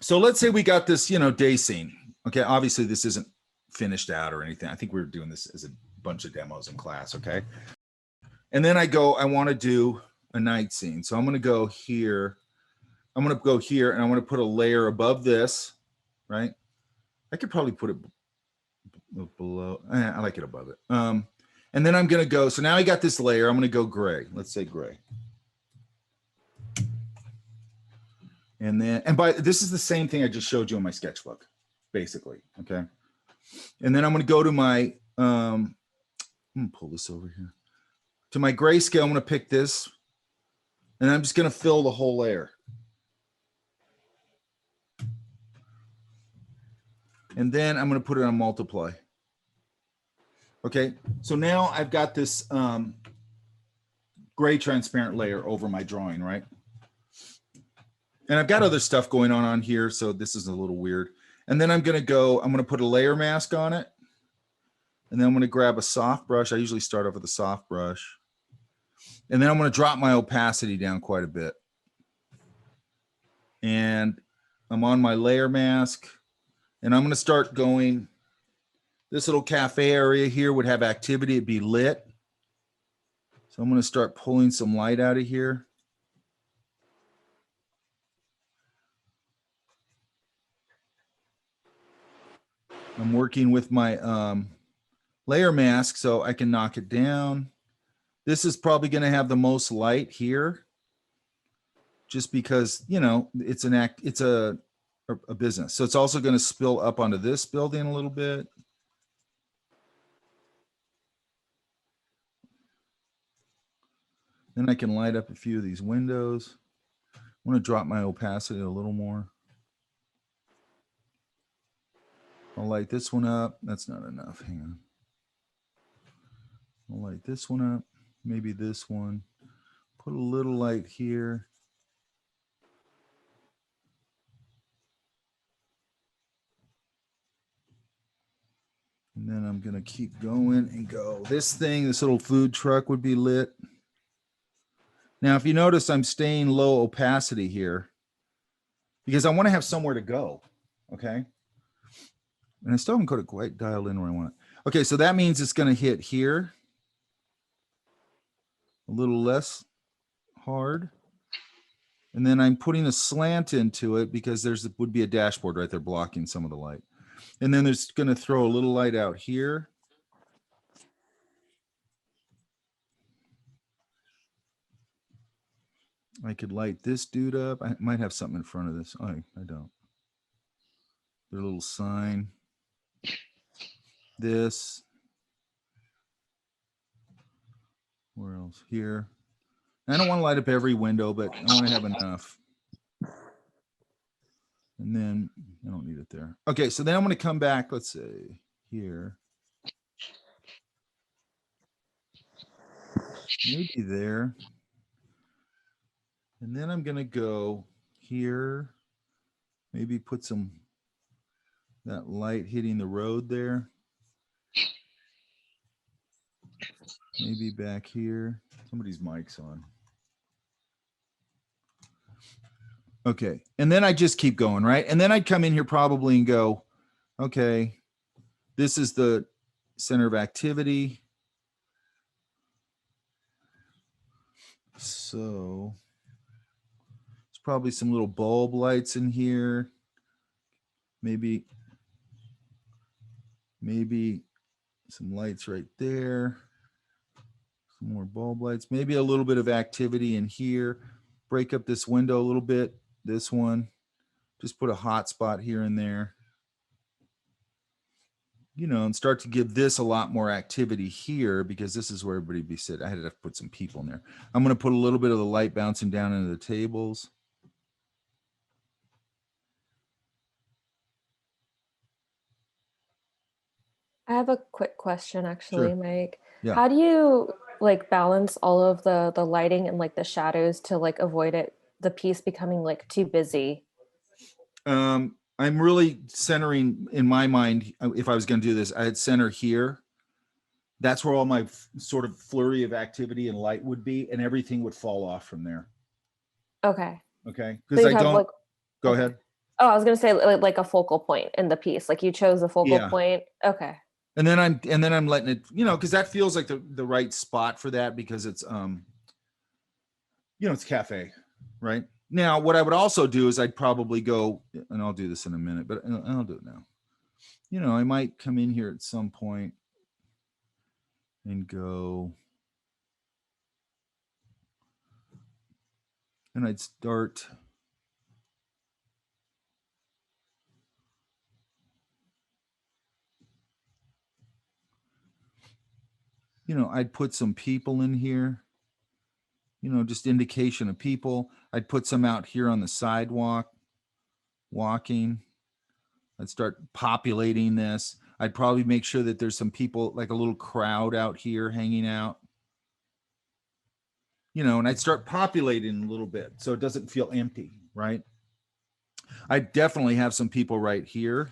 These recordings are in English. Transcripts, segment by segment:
So let's say we got this, day scene. Okay, obviously this isn't finished out or anything. I think we were doing this as a bunch of demos in class, okay? And then I want to do a night scene. So I'm going to go here. I'm going to go here and I want to put a layer above this, right? I could probably put it below. I like it above it. And then I'm going to go, so now I got this layer. I'm going to go gray. Let's say gray. And then, this is the same thing I just showed you in my sketchbook, basically, okay? And then I'm going to go to my, I'm going to pull this over here. To my grayscale, I'm going to pick this, and I'm just going to fill the whole layer. And then I'm going to put it on multiply. Okay, so now I've got this gray transparent layer over my drawing, right? And I've got other stuff going on here, so this is a little weird. And then I'm going to put a layer mask on it. And then I'm going to grab a soft brush. I usually start off with a soft brush. And then I'm going to drop my opacity down quite a bit. And I'm on my layer mask. And I'm going to start going. This little cafe area here would have activity. It'd be lit. So I'm going to start pulling some light out of here. I'm working with my layer mask so I can knock it down. This is probably going to have the most light here, just because, it's a business. So it's also going to spill up onto this building a little bit. Then I can light up a few of these windows. I want to drop my opacity a little more. I'll light this one up. That's not enough. Hang on. I'll light this one up. Maybe this one. Put a little light here. And then I'm going to keep going and go. This little food truck would be lit. Now, if you notice, I'm staying low opacity here because I want to have somewhere to go. Okay. And I still haven't got it quite dialed in where I want it. Okay, so that means it's going to hit here a little less hard. And then I'm putting a slant into it because would be a dashboard right there blocking some of the light. And then there's going to throw a little light out here. I could light this dude up. I might have something in front of this. Oh, I don't. Their little sign. This. Where else? Here. I don't want to light up every window, but I want to have enough. And then I don't need it there. Okay, so then I'm going to come back, let's say, here. Maybe there. And then I'm going to go here. Maybe put that light hitting the road there. Maybe back here. Somebody's mic's on. Okay, and then I just keep going, right? And then I'd come in here probably and go, okay, this is the center of activity. So there's probably some little bulb lights in here. Maybe some lights right there. Some more bulb lights. Maybe a little bit of activity in here. Break up this window a little bit. This one. Just put a hot spot here and there. And start to give this a lot more activity here because this is where everybody be sitting. I had to put some people in there. I'm going to put a little bit of the light bouncing down into the tables. I have a quick question, actually, Sure. Mike. Yeah. How do you balance all of the lighting and the shadows to avoid the piece becoming too busy? I'm really centering in my mind. If I was going to do this, I'd center here That's where all my sort of flurry of activity and light would be, and everything would fall off from there. Okay. Okay. So Because you'd I have don't, like, go okay. ahead. Oh, I was gonna say like a focal point in the piece. Like you chose a focal Yeah. point. Okay. And then I'm letting it, because that feels like the right spot for that, because it's it's cafe, right? Now, what I would also do is I'd probably go, and I'll do this in a minute, but I'll do it now. I might come in here at some point and go, and I'd start, I'd put some people in here, just indication of people. I'd put some out here on the sidewalk, walking. I'd start populating this. I'd probably make sure that there's some people, like a little crowd out here hanging out. And I'd start populating a little bit so it doesn't feel empty, right? I definitely have some people right here,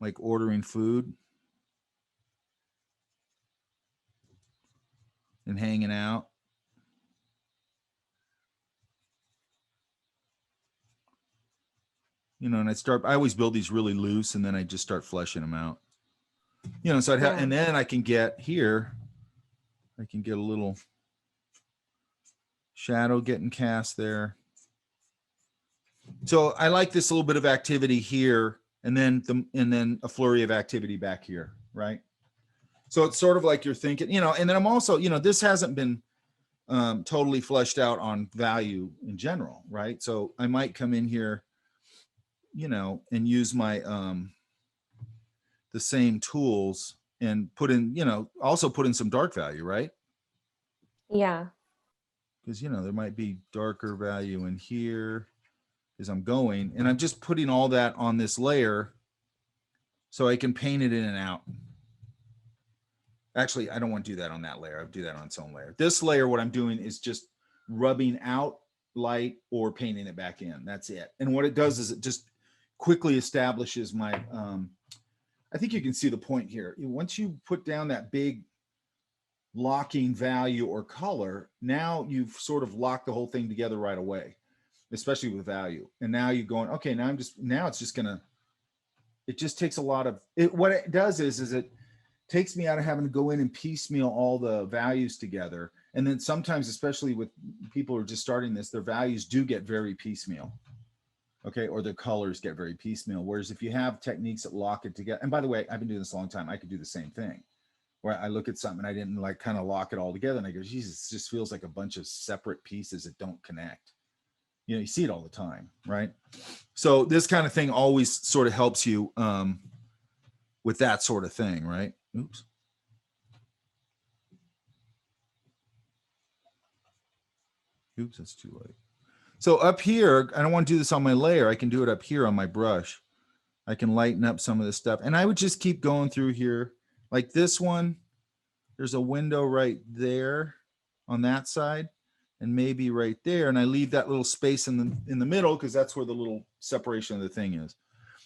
like ordering food and hanging out. And I always build these really loose, and then I just start fleshing them out. So I'd have, Yeah. and then I can get here, I can get a little shadow getting cast there. So I like this little bit of activity here, and then a flurry of activity back here, right? So it's sort of like you're thinking, and then I'm also, this hasn't been totally fleshed out on value in general, right? So I might come in here, and use my the same tools and put in, also put in some dark value, right? Yeah. Because there might be darker value in here as I'm going, and I'm just putting all that on this layer so I can paint it in and out. Actually, I don't want to do that on that layer. I'll do that on its own layer. This layer, what I'm doing is just rubbing out light or painting it back in. That's it. And what it does is it just quickly establishes my, I think you can see the point here. Once you put down that big locking value or color, now you've sort of locked the whole thing together right away, especially with value. And now you're going, okay, now it's just gonna, it just takes a lot of it. What it does is it takes me out of having to go in and piecemeal all the values together. And then sometimes, especially with people who are just starting this, their values do get very piecemeal. Okay. Or their colors get very piecemeal. Whereas if you have techniques that lock it together, and by the way, I've been doing this a long time, I could do the same thing where I look at something and I didn't like kind of lock it all together. And I go, Jesus, it just feels like a bunch of separate pieces that don't connect. You see it all the time, right? So this kind of thing always sort of helps you with that sort of thing, right? Oops. Oops, that's too late. So up here, I don't want to do this on my layer. I can do it up here on my brush. I can lighten up some of this stuff. And I would just keep going through here. Like this one, there's a window right there on that side and maybe right there. And I leave that little space in the middle because that's where the little separation of the thing is.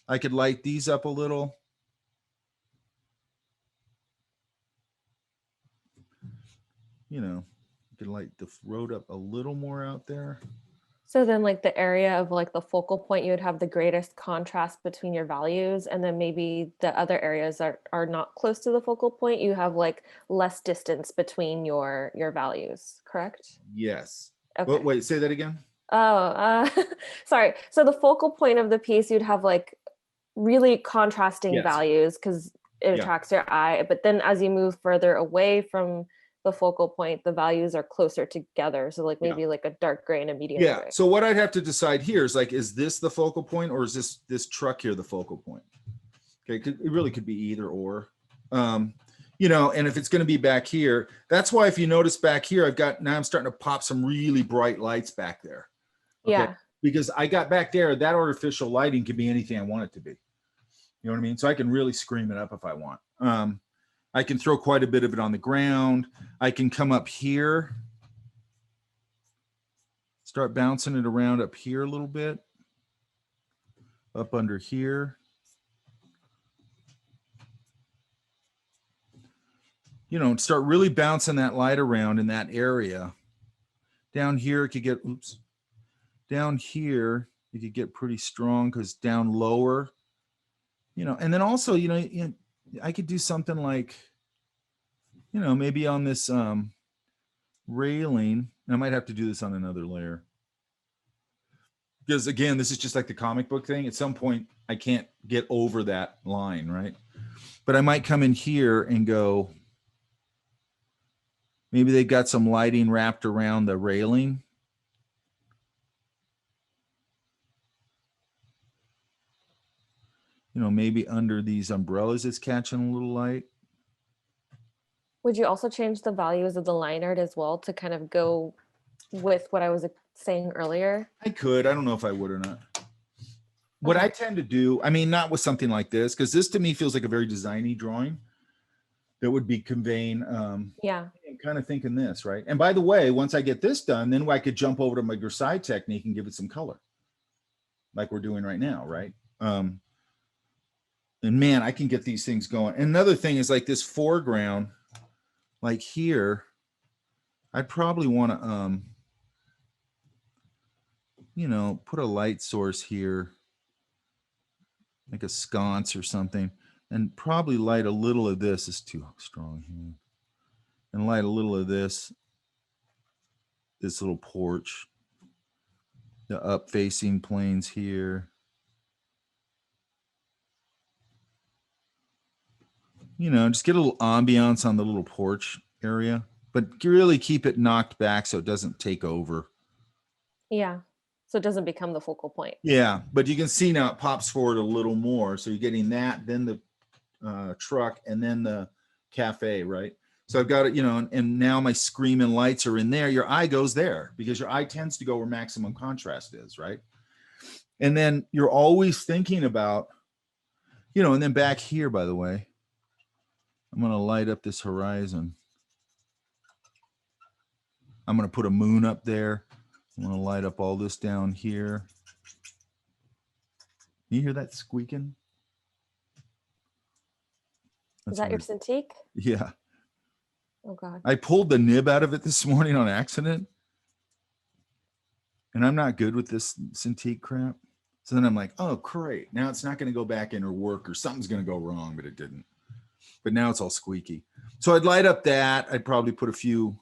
I could light these up a little. You could light the road up a little more out there. So then like the area of like the focal point, you would have the greatest contrast between your values, and then maybe the other areas are not close to the focal point, you have like less distance between your values, correct? Yes. Okay. Wait, say that again. Oh, sorry. So the focal point of the piece, you'd have like really contrasting Yes. values because it Yeah. attracts your eye. But then as you move further away from the focal point, the values are closer together. So like maybe like a dark gray and a medium Yeah. gray. So what I'd have to decide here is like, is this the focal point or is this truck here the focal point? Okay. It really could be either or. And if it's going to be back here, that's why if you notice back here, now I'm starting to pop some really bright lights back there. Okay? Yeah. Because I got back there, that artificial lighting can be anything I want it to be. You know what I mean? So I can really scream it up if I want. I can throw quite a bit of it on the ground. I can come up here, start bouncing it around up here a little bit, up under here. you know, start really bouncing that light around in that area. Down here, it could get, oops. Down here, you could get pretty strong because down lower, you know, and then also, I could do something like, maybe on this railing, and I might have to do this on another layer. Because again, this is just like the comic book thing. At some point, I can't get over that line, right? But I might come in here and go, maybe they've got some lighting wrapped around the railing. Maybe under these umbrellas it's catching a little light. Would you also change the values of the line art as well to kind of go with what I was saying earlier? I could. I don't know if I would or not. What I tend to do, I mean, not with something like this, because this to me feels like a very designy drawing that would be conveying, Yeah. I'm kind of thinking this, right? And by the way, once I get this done, then I could jump over to my Versailles technique and give it some color like we're doing right now, right? And man, I can get these things going. And another thing is like this foreground, like here, I'd probably want to, put a light source here, like a sconce or something, and probably light a little of this. Is too strong here. And light a little of this little porch, the up facing planes here. Just get a little ambiance on the little porch area, but really keep it knocked back so it doesn't take over. Yeah. So it doesn't become the focal point. Yeah, but you can see now it pops forward a little more. So you're getting that, then the truck, and then the cafe, right? So I've got it, and now my screaming lights are in there. Your eye goes there because your eye tends to go where maximum contrast is, right? And then you're always thinking about, and then back here, by the way, I'm going to light up this horizon. I'm going to put a moon up there. I'm going to light up all this down here. You hear that squeaking? Is that your Cintiq? Yeah. Oh God. I pulled the nib out of it this morning on accident. And I'm not good with this Cintiq crap. So then I'm like, oh, great. Now it's not going to go back in or work, or something's going to go wrong, but it didn't. But now it's all squeaky. So I'd light up that. I'd probably put a few,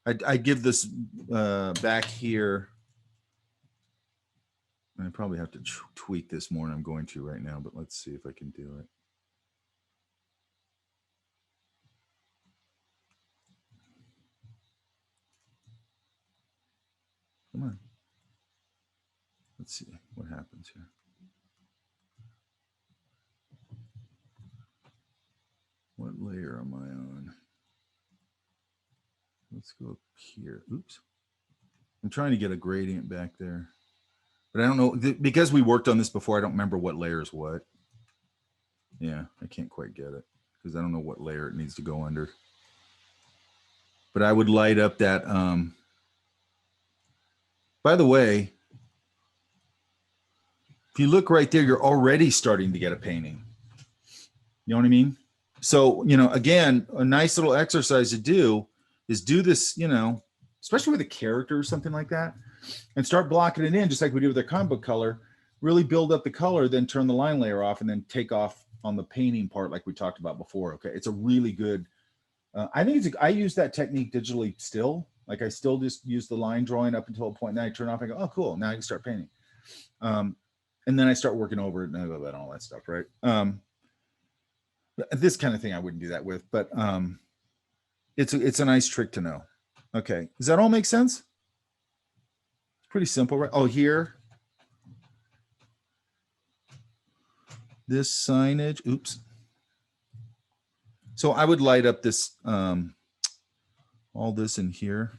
I'd give this back here. I probably have to tweak this more than I'm going to right now, but let's see if I can do it. Come on. Let's see what happens here. What layer am I on? Let's go up here. Oops. I'm trying to get a gradient back there. But I don't know, because we worked on this before, I don't remember what layer is what. Yeah, I can't quite get it because I don't know what layer it needs to go under. But I would light up that. By the way, if you look right there, you're already starting to get a painting. You know what I mean? So, again, a nice little exercise to do is do this, especially with a character or something like that, and start blocking it in just like we do with our comic book color. Really build up the color, then turn the line layer off, and then take off on the painting part like we talked about before. Okay, it's a really good. I think I use that technique digitally still. Like I still just use the line drawing up until a point. Then I turn off and go, oh, cool. Now I can start painting. And then I start working over it and all that stuff, right? This kind of thing I wouldn't do that with, but it's a nice trick to know. Okay, does that all make sense? It's pretty simple, right? Oh, here. This signage, oops. So I would light up this, all this in here.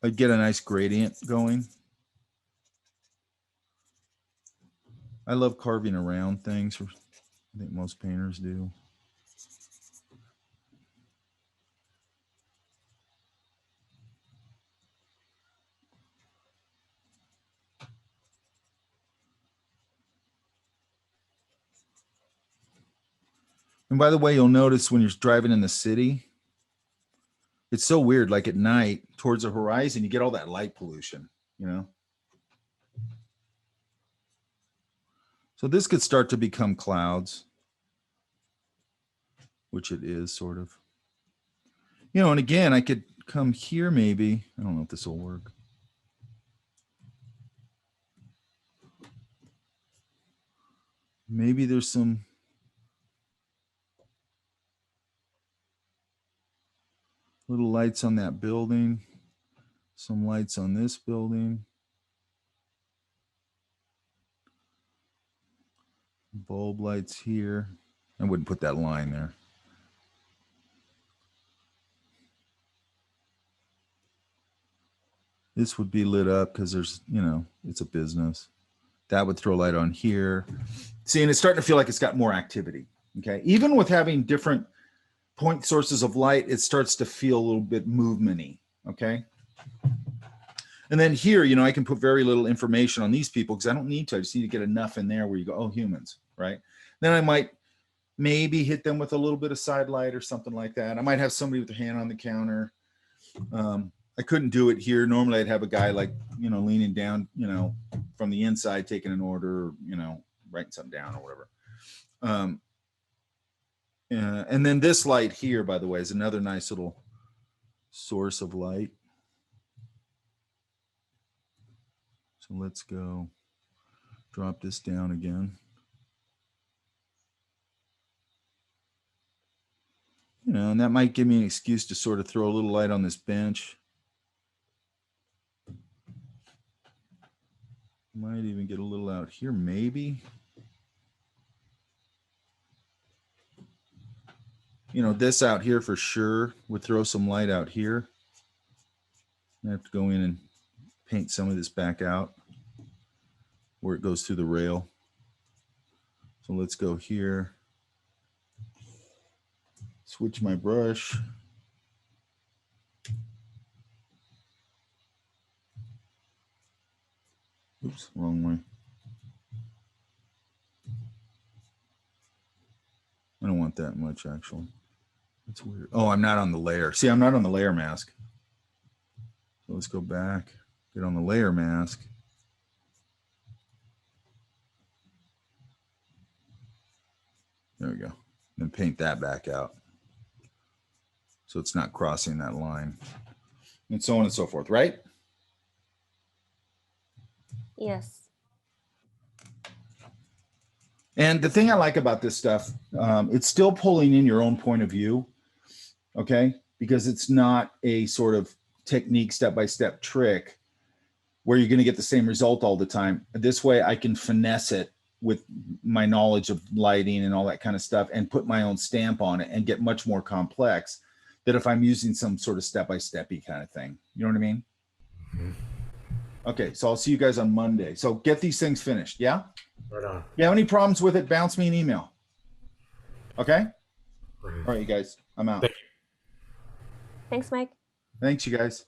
I'd get a nice gradient going. I love carving around things. I think most painters do. And by the way, you'll notice when you're driving in the city, it's so weird. Like at night towards the horizon, you get all that light pollution, you know? So this could start to become clouds, which it is sort of. You know, and again, I could come here maybe. I don't know if this will work. Maybe there's some little lights on that building, some lights on this building. Bulb lights here. I wouldn't put that line there. This would be lit up because there's, you know, it's a business. That would throw light on here. See, and it's starting to feel like it's got more activity. Okay. Even with having different point sources of light, it starts to feel a little bit movement-y. Okay. And then here, you know, I can put very little information on these people because I don't need to. I just need to get enough in there where you go, oh, humans, right? Then I might maybe hit them with a little bit of side light or something like that. I might have somebody with their hand on the counter. I couldn't do it here. Normally I'd have a guy like, you know, leaning down, you know, from the inside, taking an order, or, you know, writing something down or whatever. And then this light here, by the way, is another nice little source of light. So let's go drop this down again. You know, and that might give me an excuse to sort of throw a little light on this bench. Might even get a little out here, maybe. You know, this out here for sure would throw some light out here. I have to go in and paint some of this back out where it goes through the rail. So let's go here. Switch my brush. Oops, wrong way. I don't want that much actually. That's weird. Oh, I'm not on the layer. See, I'm not on the layer mask. So let's go back, get on the layer mask. There we go. Then paint that back out. So it's not crossing that line. And so on and so forth, right? Yes. And the thing I like about this stuff, it's still pulling in your own point of view, okay? Because it's not a sort of technique, step-by-step trick where you're going to get the same result all the time. This way I can finesse it with my knowledge of lighting and all that kind of stuff and put my own stamp on it and get much more complex than if I'm using some sort of step-by-step-y kind of thing. You know what I mean? Mm-hmm. Okay, so I'll see you guys on Monday. So get these things finished, yeah? Right on. If you have any problems with it, bounce me an email. Okay? All right, you guys, I'm out. Thanks, Mike. Thanks, you guys.